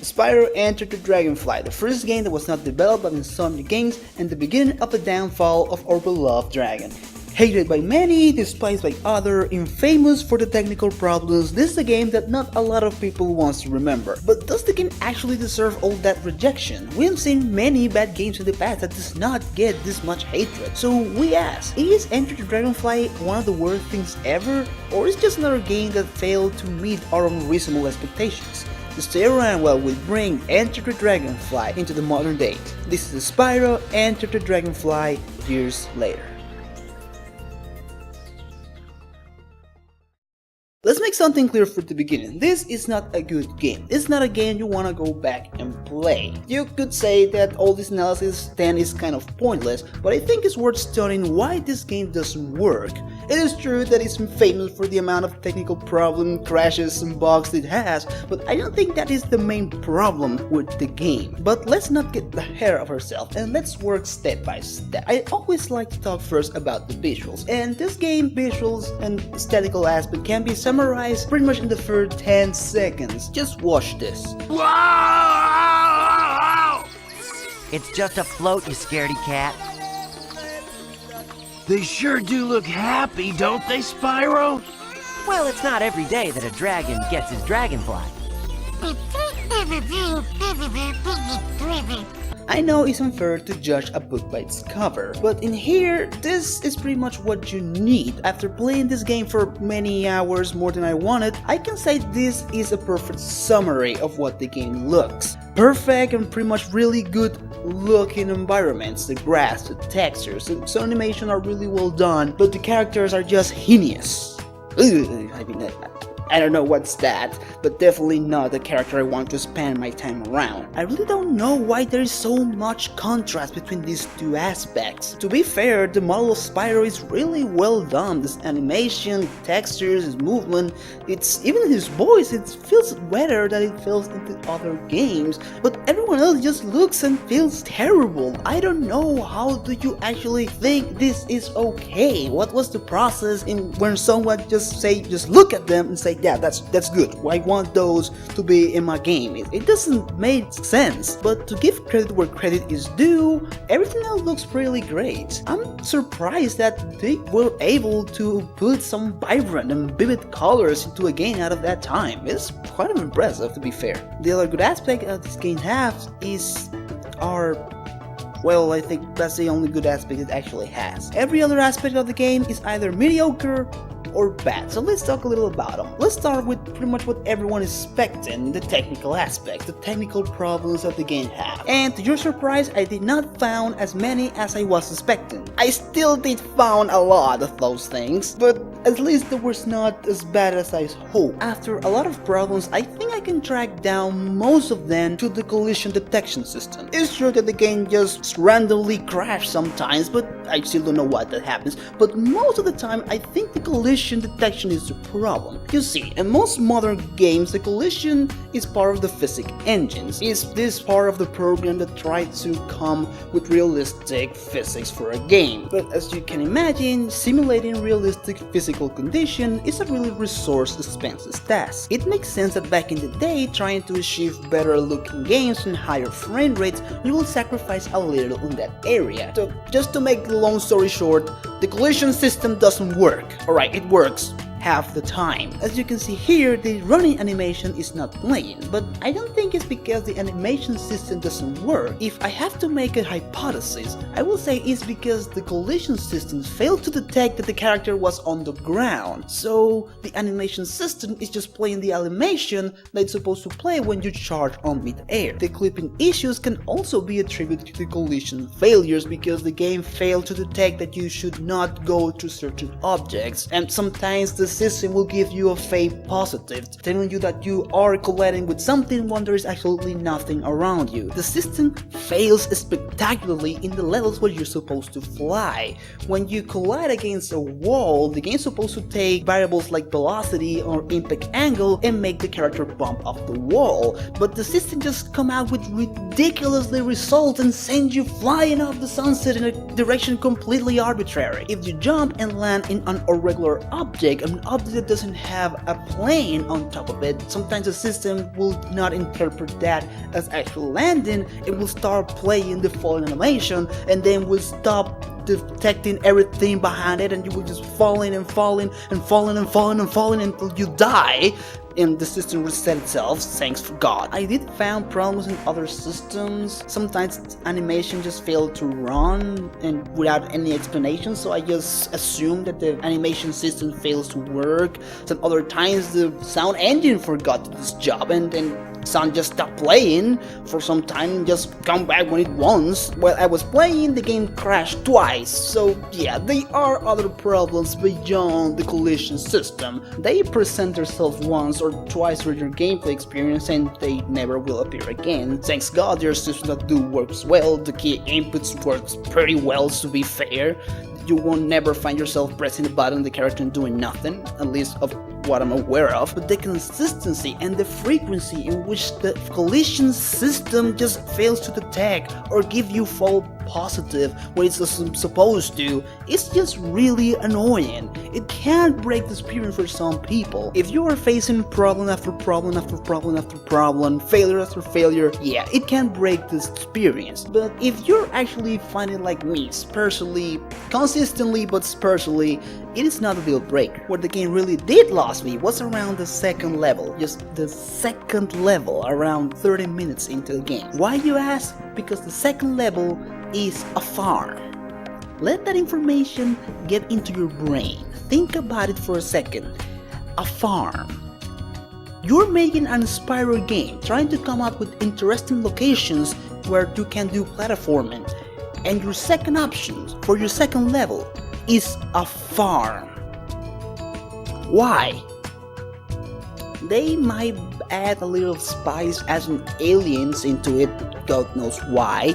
Spyro entered the Dragonfly, the first game that was not developed by Insocniac Games and the beginning of the downfall of our beloved dragon. Hated by many, despised by others, infamous for the technical problems, this is a game that not a lot of people wants to remember. But does the game actually deserve all that rejection? We have seen many bad games in the past that does not get this much hatred. So we ask, is Enter the Dragonfly one of the worst things ever? Or is it just another game that failed to meet our unreasonable expectations? Stay around while we bring Enter the Dragonfly into the modern date. This is Spyro, Enter the Dragonfly years later. Let's make something clear from the beginning. This is not a good game. It's not a game you wanna go back and play. You could say that all this analysis then is kind of pointless, but I think it's worth studying why this game doesn't work. It is true that it's famous for the amount of technical problems, crashes and bugs it has, but I don't think that is the main problem with the game. But let's not get ahead of ourselves and let's work step by step. I always like to talk first about the visuals, and this game visuals and aesthetical aspect can be summarized pretty much in the first 10 seconds. Just watch this. Wow! It's just a float, you scaredy cat. They sure do look happy, don't they, Spyro? Well, it's not every day that a dragon gets his dragonfly. I know it's unfair to judge a book by its cover, but in here, this is pretty much what you need. After playing this game for many hours, more than I wanted, I can say this is a perfect summary of what the game looks. Perfect and pretty much really good looking environments, the grass, the textures, and some animation are really well done, but the characters are just hideous. I don't know what's that, but definitely not the character I want to spend my time around. I really don't know why there is so much contrast between these two aspects. To be fair, the model of Spyro is really well done. This animation, textures, his movement, even his voice, it feels better than it feels in the other games, but everyone else just looks and feels terrible. I don't know, how do you actually think this is okay? What was the process in when someone just look at them and say, yeah, that's good. I want those to be in my game. It doesn't make sense, but to give credit where credit is due, everything else looks really great. I'm surprised that they were able to put some vibrant and vivid colors into a game out of that time. It's quite impressive, to be fair. The other good aspect of this game has is well, I think that's the only good aspect it actually has. Every other aspect of the game is either mediocre or bad, so let's talk a little about them. Let's start with pretty much what everyone is expecting, the technical aspect, the technical problems that the game have. And to your surprise, I did not found as many as I was expecting. I still did found a lot of those things, but at least it was not as bad as I hoped. After a lot of problems, I think I can track down most of them to the collision detection system. It's true that the game just randomly crashes sometimes, but I still don't know why that happens. But most of the time, I think the collision detection is the problem. You see, in most modern games, the collision is part of the physics engines. It's this part of the program that tries to come with realistic physics for a game. But as you can imagine, simulating realistic physical condition is a really resource-expensive task. It makes sense that back in the day, trying to achieve better looking games and higher frame rates, you will sacrifice a little in that area. So just to make the long story short, the collision system doesn't work. Alright, it works half the time. As you can see here, the running animation is not playing, but I don't think it's because the animation system doesn't work. If I have to make a hypothesis, I will say it's because the collision system failed to detect that the character was on the ground. So the animation system is just playing the animation that it's supposed to play when you charge on mid-air. The clipping issues can also be attributed to the collision failures because the game failed to detect that you should not go to certain objects, and sometimes the system will give you a fake positive, telling you that you are colliding with something when there is absolutely nothing around you. The system fails spectacularly in the levels where you're supposed to fly. When you collide against a wall, the game is supposed to take variables like velocity or impact angle and make the character bump off the wall, but the system just come out with ridiculously results and send you flying off the sunset in a direction completely arbitrary. If you jump and land in an irregular object, an object that doesn't have a plane on top of it, sometimes the system will not interpret that as actual landing. It will start playing the falling animation and then will stop detecting everything behind it, and you will just falling and falling and falling and falling and falling until you die and the system reset itself, thanks for God. I did found problems in other systems. Sometimes animation just failed to run and without any explanation, so I just assumed that the animation system fails to work. Some other times the sound engine forgot to do this job and sound just stopped playing for some time and just come back when it wants. While I was playing, the game crashed twice, so yeah, there are other problems beyond the collision system. They present themselves once or twice during your gameplay experience and they never will appear again. Thanks God there are systems that do works well, the key inputs works pretty well to be fair. You won't never find yourself pressing the button on the character and doing nothing, at least of what I'm aware of, but the consistency and the frequency in which the collision system just fails to detect or give you false positive when it's supposed to, it's just really annoying. It can break the experience for some people. If you are facing problem after problem after problem after problem, failure after failure, yeah, it can break this experience. But if you're actually finding like me, sparsely, consistently but sparsely, it is not a deal breaker. What the game really did lose me was around the second level, just the second level, around 30 minutes into the game. Why, you ask? Because the second level is a farm. Let that information get into your brain. Think about it for a second. A farm. You're making an Spyro game, trying to come up with interesting locations where you can do platforming, and your second option for your second level is a farm. Why? They might add a little spice as an aliens into it, God knows why,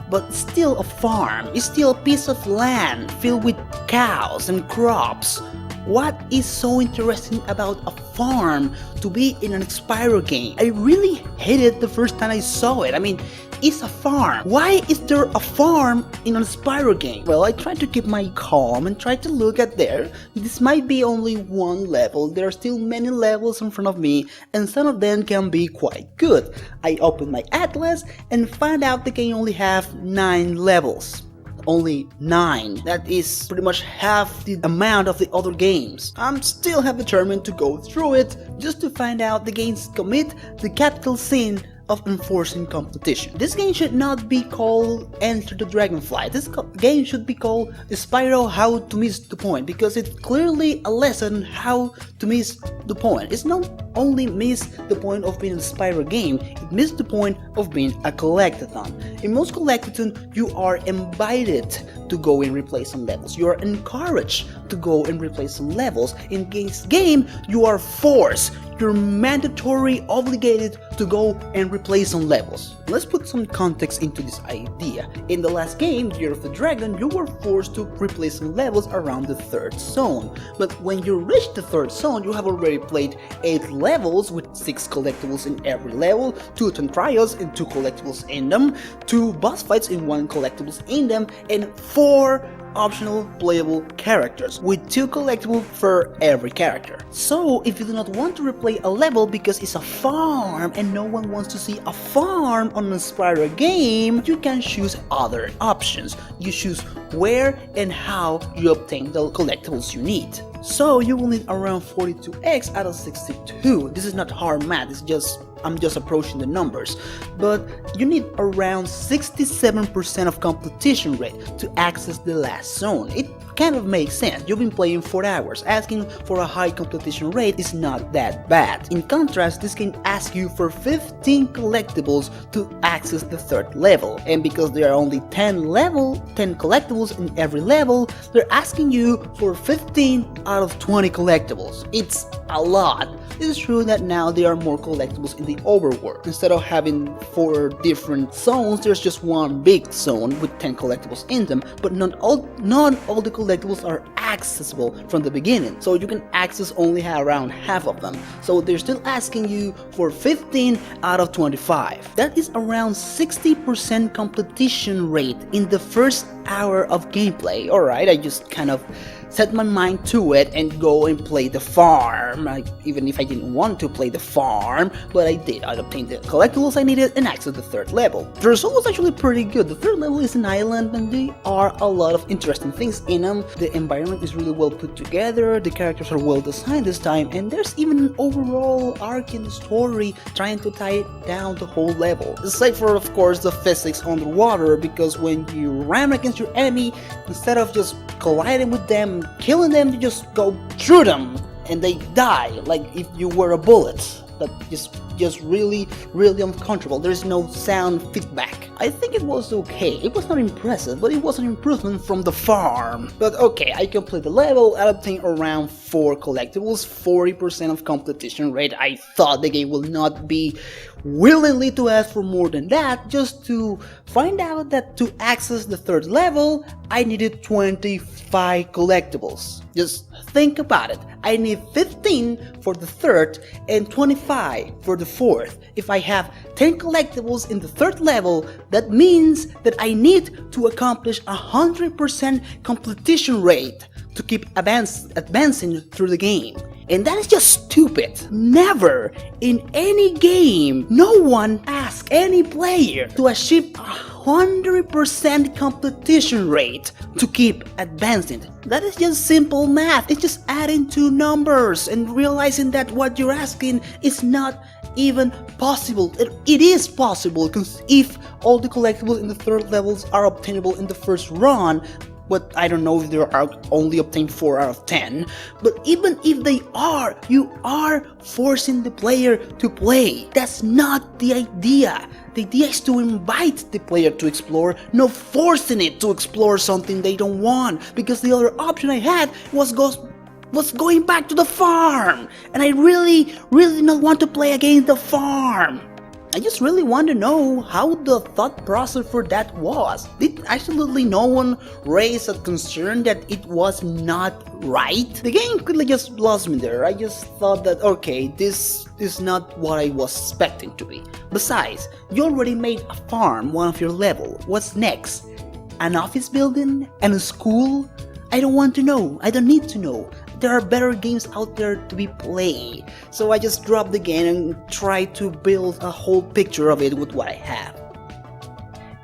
but still a farm is still a piece of land filled with cows and crops. What is so interesting about a farm to be in an Spyro game? I really hated the first time I saw it. I mean, it's a farm. Why is there a farm in a Spyro game? Well, I tried to keep my calm and try to look at there. This might be only one level. There are still many levels in front of me, and some of them can be quite good. I opened my atlas and found out the game only have 9 levels. Only 9. That is pretty much half the amount of the other games. I'm still have determined to go through it just to find out the games commit the capital sin of enforcing competition. This game should not be called Enter the Dragonfly. This game should be called Spyro How to Miss the Point, because it's clearly a lesson how to miss the point. It's not only miss the point of being a Spyro game, it missed the point of being a collectathon. In most collectathon, you are invited to go and replay some levels. You are encouraged to go and replay some levels. In this game, you are forced. You're mandatory obligated to go and replay some levels. Let's put some context into this idea. In the last game, Year of the Dragon, you were forced to replay some levels around the 3rd zone. But when you reach the 3rd zone, you have already played 8 levels with 6 collectibles in every level, 2 time trials and 2 collectibles in them, 2 boss fights and 1 collectibles in them, and 4 optional playable characters with 2 collectibles for every character. So if you do not want to replay a level because it's a farm and no one wants to see a farm on a Spyro game, you can choose other options. You choose where and how you obtain the collectibles you need. So you will need around 42x out of 62. This is not hard math, I'm just approaching the numbers, but you need around 67% of completion rate to access the last zone. It kind of makes sense. You've been playing 4 hours. Asking for a high completion rate is not that bad. In contrast, this game asks you for 15 collectibles to access the 3rd level, and because there are only 10 collectibles in every level, they're asking you for 15 out of 20 collectibles. It's a lot. It is true that now there are more collectibles in the overworld. Instead of having 4 different zones, there's just one big zone with 10 collectibles in them, but not all the collectibles are accessible from the beginning, so you can access only around half of them. So they're still asking you for 15 out of 25. That is around 60% completion rate in the first hour of gameplay. Alright, I just kind of set my mind to it and go and play the farm, even if I didn't want to play the farm, but I did. I obtained the collectibles I needed and accessed the third level. The result was actually pretty good. The third level is an island and there are a lot of interesting things in them. The environment is really well put together, the characters are well designed this time, and there's even an overall arc in the story trying to tie it down the whole level. Aside for, of course, the physics underwater, because when you ram against your enemy, instead of just colliding with them, killing them, you just go through them and they die like if you were a bullet. But just really uncomfortable. There's no sound feedback. I think it was okay. It was not impressive, but it was an improvement from the farm. But okay, I completed the level. I obtained around 4 collectibles, 40% of completion rate. I thought the game will not be willingly to ask for more than that, just to find out that to access the third level, I needed 25 collectibles. Just think about it. I need 15 for the third and 25 for the fourth. If I have 10 collectibles in the third level, that means that I need to accomplish 100% completion rate to keep advancing through the game. And that is just stupid. Never in any game, no one asks any player to achieve 100% completion rate to keep advancing. That is just simple math. It's just adding 2 numbers and realizing that what you're asking is not even possible. It is possible, because if all the collectibles in the third levels are obtainable in the first run, but I don't know if there are only obtained 4 out of 10, but even if they are, you are forcing the player to play. That's not the idea. The idea is to invite the player to explore, not forcing it to explore something they don't want, because the other option I had was going back to the farm, and I really did not want to play against the farm. I just really want to know how the thought process for that was. Did absolutely no one raise a concern that it was not right? The game could just lost me there. I just thought that, okay, this is not what I was expecting to be. Besides, you already made a farm one of your level. What's next? An office building? And a school? I don't want to know. I don't need to know. There are better games out there to be played. So I just dropped the game and tried to build a whole picture of it with what I have.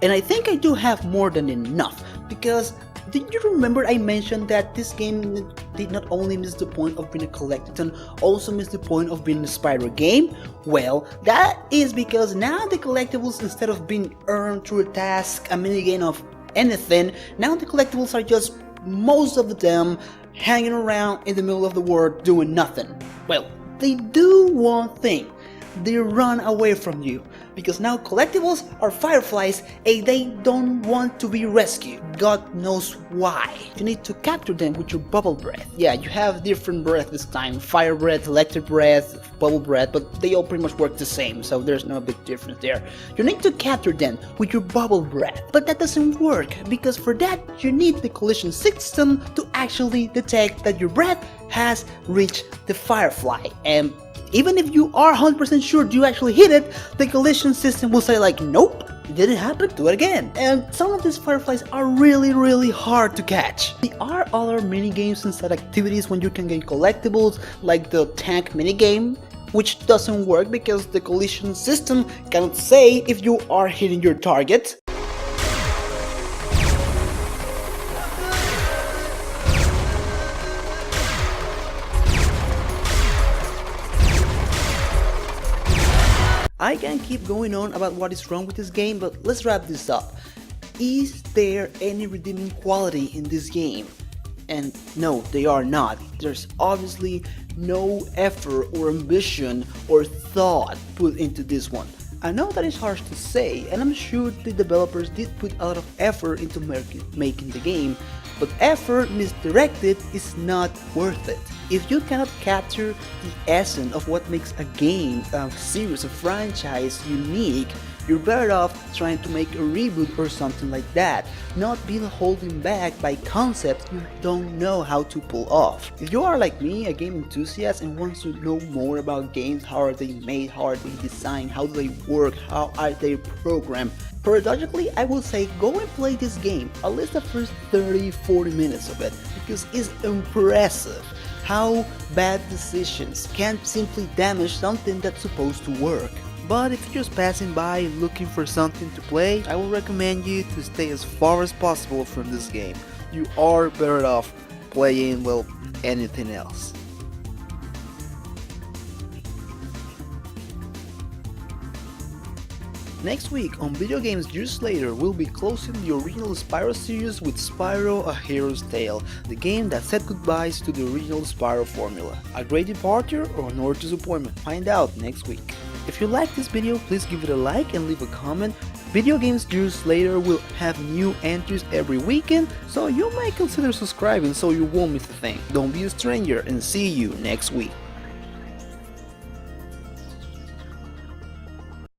And I think I do have more than enough, because did you remember I mentioned that this game did not only miss the point of being a collectathon, also missed the point of being a Spyro game? Well, that is because now the collectibles, instead of being earned through a task, a minigame of anything, now the collectibles are just, most of them, hanging around in the middle of the world doing nothing. Well, they do one thing. They run away from you, because now collectibles are fireflies and they don't want to be rescued. God knows why. You need to capture them with your bubble breath. Yeah, you have different breath this time. Fire breath, electric breath, bubble breath, but they all pretty much work the same, so there's no big difference there. You need to capture them with your bubble breath, but that doesn't work, because for that you need the collision system to actually detect that your breath has reached the firefly. And even if you are 100% sure you actually hit it, the collision system will say like, nope, it didn't happen, do it again. And some of these fireflies are really hard to catch. There are other minigames and set activities when you can get collectibles, like the tank minigame, which doesn't work because the collision system cannot say if you are hitting your target. I can keep going on about what is wrong with this game, but let's wrap this up. Is there any redeeming quality in this game? And no, they are not. There's obviously no effort or ambition or thought put into this one. I know that is harsh to say, and I'm sure the developers did put a lot of effort into making the game, but effort misdirected is not worth it. If you cannot capture the essence of what makes a game, a series, a franchise unique, You're better off trying to make a reboot or something like that, not being holding back by concepts you don't know how to pull off. If you are like me, a game enthusiast, and wants to know more about games, how are they made, how are they designed, how do they work, how are they programmed, paradoxically, I will say go and play this game, at least the first 30-40 minutes of it, because it's impressive how bad decisions can simply damage something that's supposed to work. But if you're just passing by looking for something to play, I will recommend you to stay as far as possible from this game. You are better off playing, well, anything else. Next week on Video Games Years Later, we'll be closing the original Spyro series with Spyro A Hero's Tale, the game that said goodbyes to the original Spyro formula. A great departure or an utter disappointment? Find out next week. If you like this video, please give it a like and leave a comment. Video Games Years Later will have new entries every weekend, so you might consider subscribing so you won't miss a thing. Don't be a stranger, and see you next week.